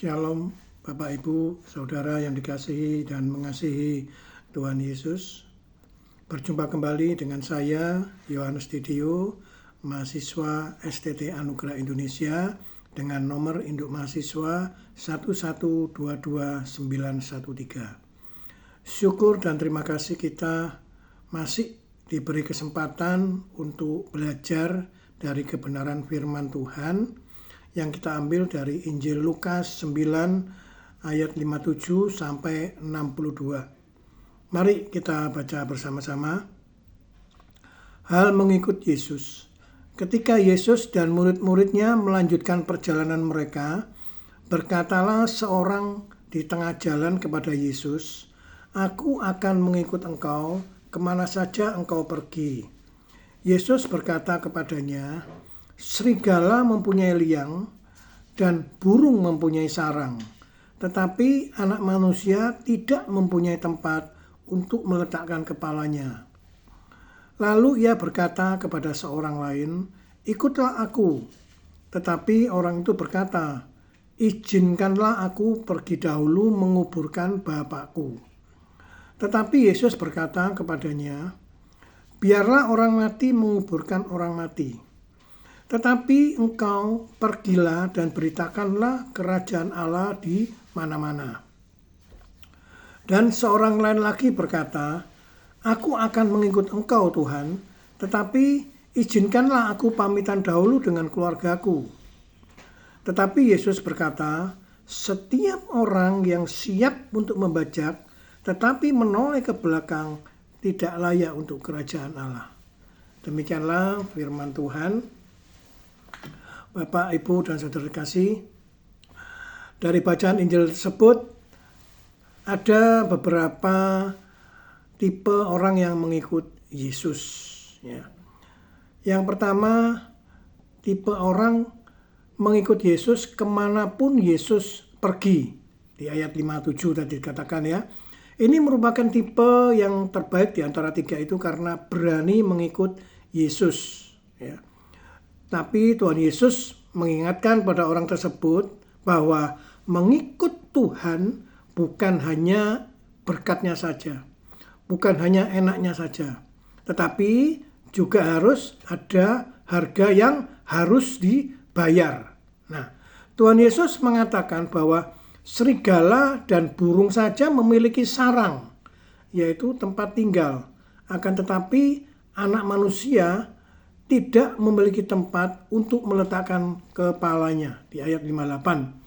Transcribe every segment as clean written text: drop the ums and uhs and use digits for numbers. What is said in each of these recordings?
Shalom Bapak Ibu, Saudara yang dikasihi dan mengasihi Tuhan Yesus. Berjumpa kembali dengan saya, Yohanes Didio, mahasiswa STT Anugerah Indonesia dengan nomor induk mahasiswa 1122913. Syukur dan terima kasih kita masih diberi kesempatan untuk belajar dari kebenaran firman Tuhan yang kita ambil dari Injil Lukas 9 ayat 57 sampai 62. Mari kita baca bersama-sama. Hal mengikut Yesus. Ketika Yesus dan murid-muridnya melanjutkan perjalanan mereka, berkatalah seorang di tengah jalan kepada Yesus, "Aku akan mengikut engkau kemana saja engkau pergi." Yesus berkata kepadanya, "Serigala mempunyai liang dan burung mempunyai sarang, tetapi anak manusia tidak mempunyai tempat untuk meletakkan kepalanya." Lalu ia berkata kepada seorang lain, "Ikutlah aku." Tetapi orang itu berkata, "Izinkanlah aku pergi dahulu menguburkan bapakku." Tetapi Yesus berkata kepadanya, "Biarlah orang mati menguburkan orang mati. Tetapi engkau pergilah dan beritakanlah kerajaan Allah di mana-mana." Dan seorang lain lagi berkata, "Aku akan mengikut engkau Tuhan, tetapi izinkanlah aku pamitan dahulu dengan keluargaku." Tetapi Yesus berkata, "Setiap orang yang siap untuk membajak, tetapi menoleh ke belakang, tidak layak untuk kerajaan Allah." Demikianlah firman Tuhan. Bapak, Ibu, dan Saudara kasih, dari bacaan Injil tersebut ada beberapa tipe orang yang mengikut Yesus. Yang pertama, tipe orang mengikut Yesus kemanapun Yesus pergi. Di ayat 57 tadi dikatakan ya. Ini merupakan tipe yang terbaik di antara tiga itu karena berani mengikut Yesus. Tapi Tuhan Yesus mengingatkan pada orang tersebut bahwa mengikut Tuhan bukan hanya berkatnya saja, bukan hanya enaknya saja, tetapi juga harus ada harga yang harus dibayar. Nah, Tuhan Yesus mengatakan bahwa serigala dan burung saja memiliki sarang, yaitu tempat tinggal. Akan tetapi anak manusia tidak memiliki tempat untuk meletakkan kepalanya di ayat 58.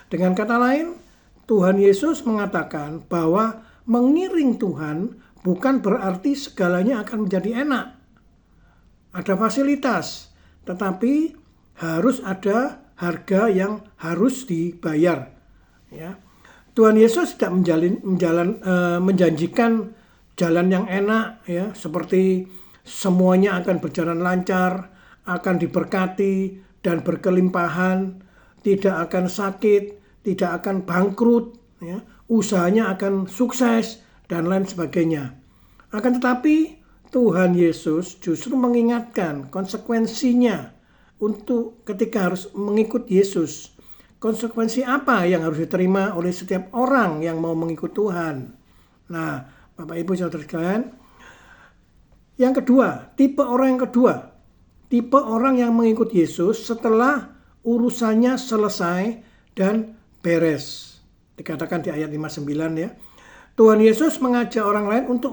Dengan kata lain, Tuhan Yesus mengatakan bahwa mengiring Tuhan bukan berarti segalanya akan menjadi enak. Ada fasilitas, tetapi harus ada harga yang harus dibayar. Tuhan Yesus tidak menjanjikan jalan yang enak, seperti semuanya akan berjalan lancar, akan diberkati dan berkelimpahan, tidak akan sakit, tidak akan bangkrut, usahanya akan sukses, dan lain sebagainya. Akan tetapi Tuhan Yesus justru mengingatkan konsekuensinya untuk ketika harus mengikut Yesus. Konsekuensi apa yang harus diterima oleh setiap orang yang mau mengikut Tuhan? Nah, Bapak Ibu Saudara sekalian, yang kedua, tipe orang yang mengikut Yesus setelah urusannya selesai dan beres. Dikatakan di ayat 59 ya. Tuhan Yesus mengajak orang lain untuk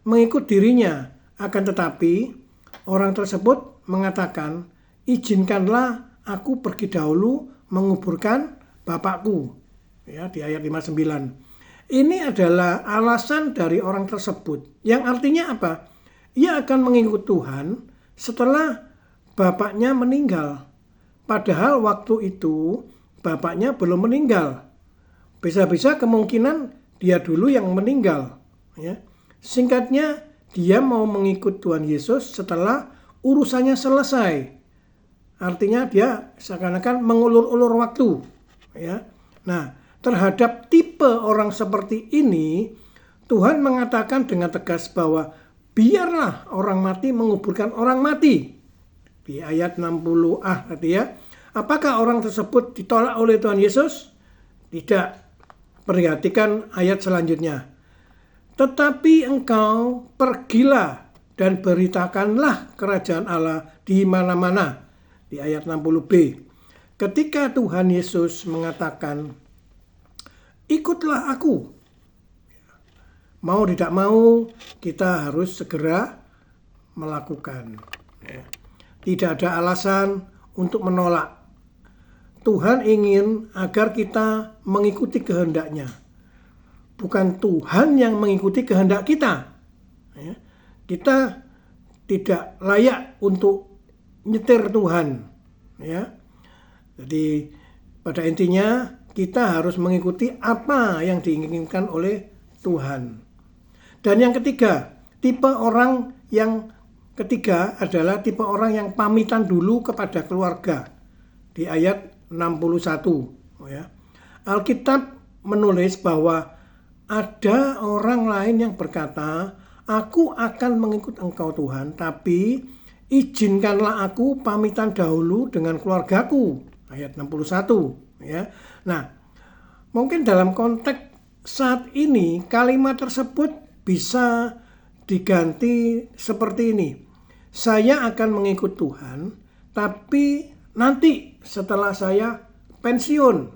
mengikut dirinya. Akan tetapi orang tersebut mengatakan, "Izinkanlah aku pergi dahulu menguburkan bapakku." Di ayat 59. Ini adalah alasan dari orang tersebut. Yang artinya apa? Ia akan mengikut Tuhan setelah bapaknya meninggal. Padahal waktu itu bapaknya belum meninggal. Bisa-bisa kemungkinan dia dulu yang meninggal. Singkatnya, dia mau mengikut Tuhan Yesus setelah urusannya selesai. Artinya dia seakan-akan mengulur-ulur waktu. Nah, terhadap tipe orang seperti ini, Tuhan mengatakan dengan tegas bahwa biarlah orang mati menguburkan orang mati. Di ayat 60a tadi ya. Apakah orang tersebut ditolak oleh Tuhan Yesus? Tidak. Perhatikan ayat selanjutnya. Tetapi engkau pergilah dan beritakanlah kerajaan Allah di mana-mana. Di ayat 60b. Ketika Tuhan Yesus mengatakan, ikutlah aku. Mau tidak mau kita harus segera melakukan. Tidak ada alasan untuk menolak. Tuhan ingin agar kita mengikuti kehendak-Nya. Bukan Tuhan yang mengikuti kehendak kita. Kita tidak layak untuk nyetir Tuhan. Jadi pada intinya kita harus mengikuti apa yang diinginkan oleh Tuhan. Dan yang ketiga, tipe orang yang ketiga adalah tipe orang yang pamitan dulu kepada keluarga. Di ayat 61. Alkitab menulis bahwa ada orang lain yang berkata, aku akan mengikut engkau Tuhan, tapi izinkanlah aku pamitan dahulu dengan keluargaku. Ayat 61. Nah, mungkin dalam konteks saat ini kalimat tersebut bisa diganti seperti ini. Saya akan mengikut Tuhan, tapi nanti setelah saya pensiun.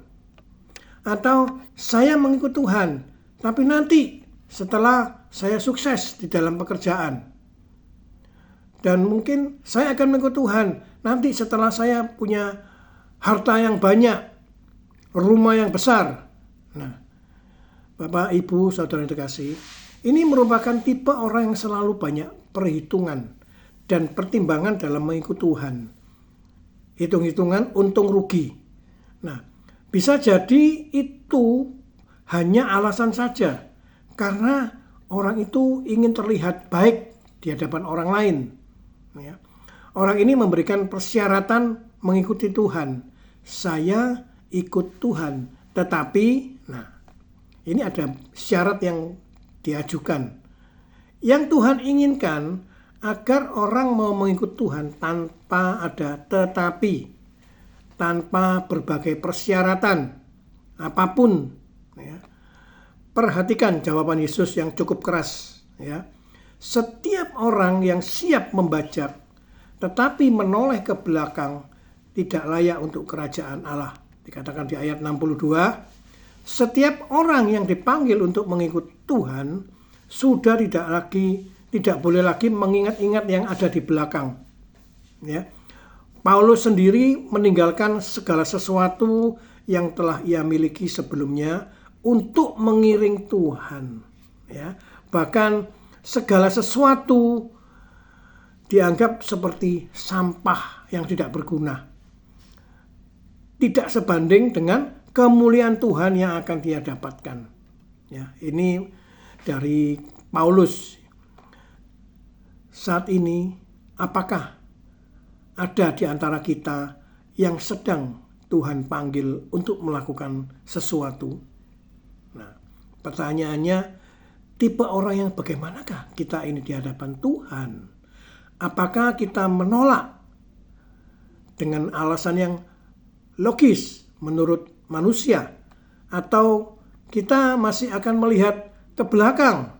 Atau saya mengikut Tuhan, tapi nanti setelah saya sukses di dalam pekerjaan. Dan mungkin saya akan mengikut Tuhan nanti setelah saya punya harta yang banyak, rumah yang besar. Nah, Bapak, Ibu, Saudara yang terkasih, ini merupakan tipe orang yang selalu banyak perhitungan dan pertimbangan dalam mengikut Tuhan. Hitung-hitungan untung rugi. Nah, bisa jadi itu hanya alasan saja. Karena orang itu ingin terlihat baik di hadapan orang lain. Orang ini memberikan persyaratan mengikuti Tuhan. Saya ikut Tuhan. Tetapi, ini ada syarat yang diajukan. Yang Tuhan inginkan agar orang mau mengikut Tuhan tanpa ada tetapi, tanpa berbagai persyaratan apapun. Perhatikan jawaban Yesus yang cukup keras. Setiap orang yang siap membajak tetapi menoleh ke belakang tidak layak untuk kerajaan Allah. Dikatakan di ayat 62. Setiap orang yang dipanggil untuk mengikut Tuhan sudah tidak boleh lagi mengingat-ingat yang ada di belakang. Paulus sendiri meninggalkan segala sesuatu yang telah ia miliki sebelumnya untuk mengiring Tuhan. Bahkan segala sesuatu dianggap seperti sampah yang tidak berguna. Tidak sebanding dengan kemuliaan Tuhan yang akan dia dapatkan. Ini dari Paulus. Saat ini, apakah ada di antara kita yang sedang Tuhan panggil untuk melakukan sesuatu? Nah, pertanyaannya, tipe orang yang bagaimanakah kita ini di hadapan Tuhan? Apakah kita menolak dengan alasan yang logis menurut manusia, atau kita masih akan melihat ke belakang,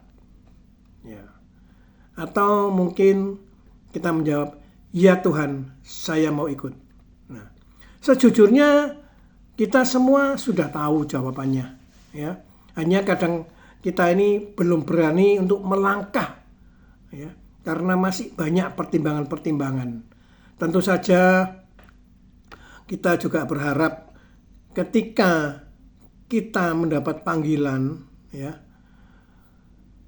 atau mungkin kita menjawab, ya Tuhan, saya mau ikut. Nah, sejujurnya kita semua sudah tahu jawabannya. Hanya kadang kita ini belum berani untuk melangkah, karena masih banyak pertimbangan-pertimbangan. Tentu saja kita juga berharap ketika kita mendapat panggilan,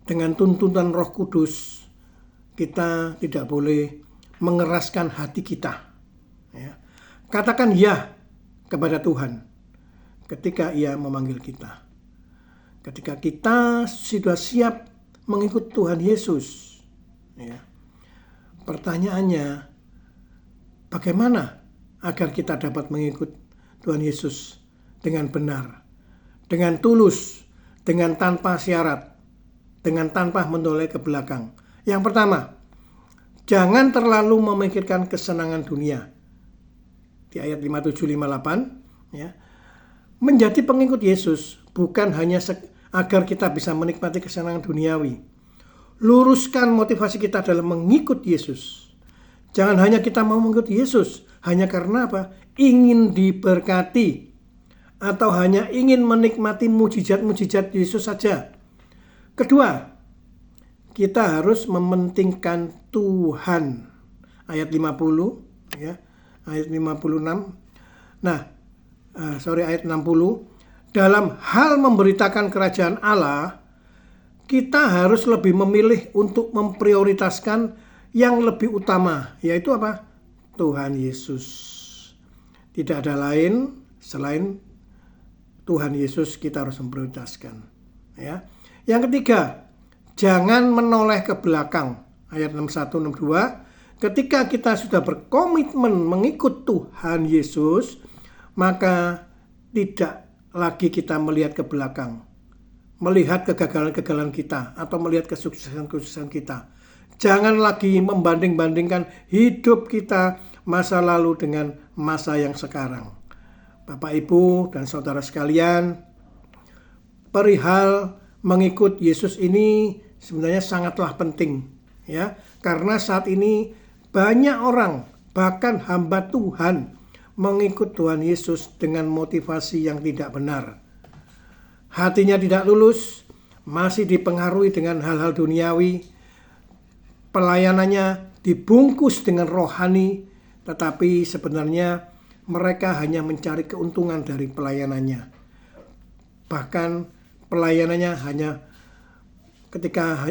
dengan tuntutan Roh Kudus, kita tidak boleh mengeraskan hati kita. Katakan ya kepada Tuhan ketika Ia memanggil kita. Ketika kita sudah siap mengikut Tuhan Yesus, pertanyaannya, bagaimana agar kita dapat mengikut Tuhan Yesus dengan benar, dengan tulus, dengan tanpa syarat, dengan tanpa menoleh ke belakang. Yang pertama, jangan terlalu memikirkan kesenangan dunia. di ayat 57-58 ya. Menjadi pengikut Yesus bukan hanya agar kita bisa menikmati kesenangan duniawi. Luruskan motivasi kita dalam mengikut Yesus. Jangan hanya kita mau mengikuti Yesus hanya karena apa? Ingin diberkati atau hanya ingin menikmati mujizat-mujizat Yesus saja. Kedua, kita harus mementingkan Tuhan. Ayat 50 ya, ayat 56. Ayat 60. Dalam hal memberitakan kerajaan Allah, kita harus lebih memilih untuk memprioritaskan yang lebih utama, yaitu apa? Tuhan Yesus. Tidak ada lain selain Tuhan Yesus kita harus memprioritaskan. Ya. Yang ketiga, jangan menoleh ke belakang. Ayat 61-62. Ketika kita sudah berkomitmen mengikut Tuhan Yesus, maka tidak lagi kita melihat ke belakang, melihat kegagalan-kegagalan kita atau melihat kesuksesan-kesuksesan kita. Jangan lagi membanding-bandingkan hidup kita masa lalu dengan masa yang sekarang. Bapak, Ibu, dan saudara sekalian, perihal mengikut Yesus ini sebenarnya sangatlah penting, ya, karena saat ini banyak orang, bahkan hamba Tuhan, mengikut Tuhan Yesus dengan motivasi yang tidak benar. Hatinya tidak lulus, masih dipengaruhi dengan hal-hal duniawi. Pelayanannya dibungkus dengan rohani, tetapi sebenarnya mereka hanya mencari keuntungan dari pelayanannya. Bahkan pelayanannya hanya ketika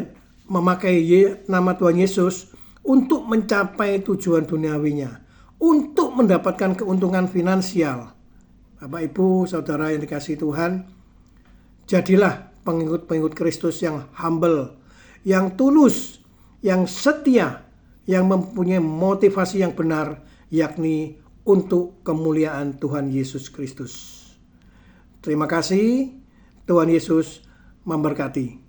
memakai nama Tuhan Yesus untuk mencapai tujuan duniawinya, untuk mendapatkan keuntungan finansial. Bapak, Ibu, saudara yang dikasihi Tuhan, jadilah pengikut-pengikut Kristus yang humble, yang tulus, yang setia, yang mempunyai motivasi yang benar, yakni untuk kemuliaan Tuhan Yesus Kristus. Terima kasih. Tuhan Yesus memberkati.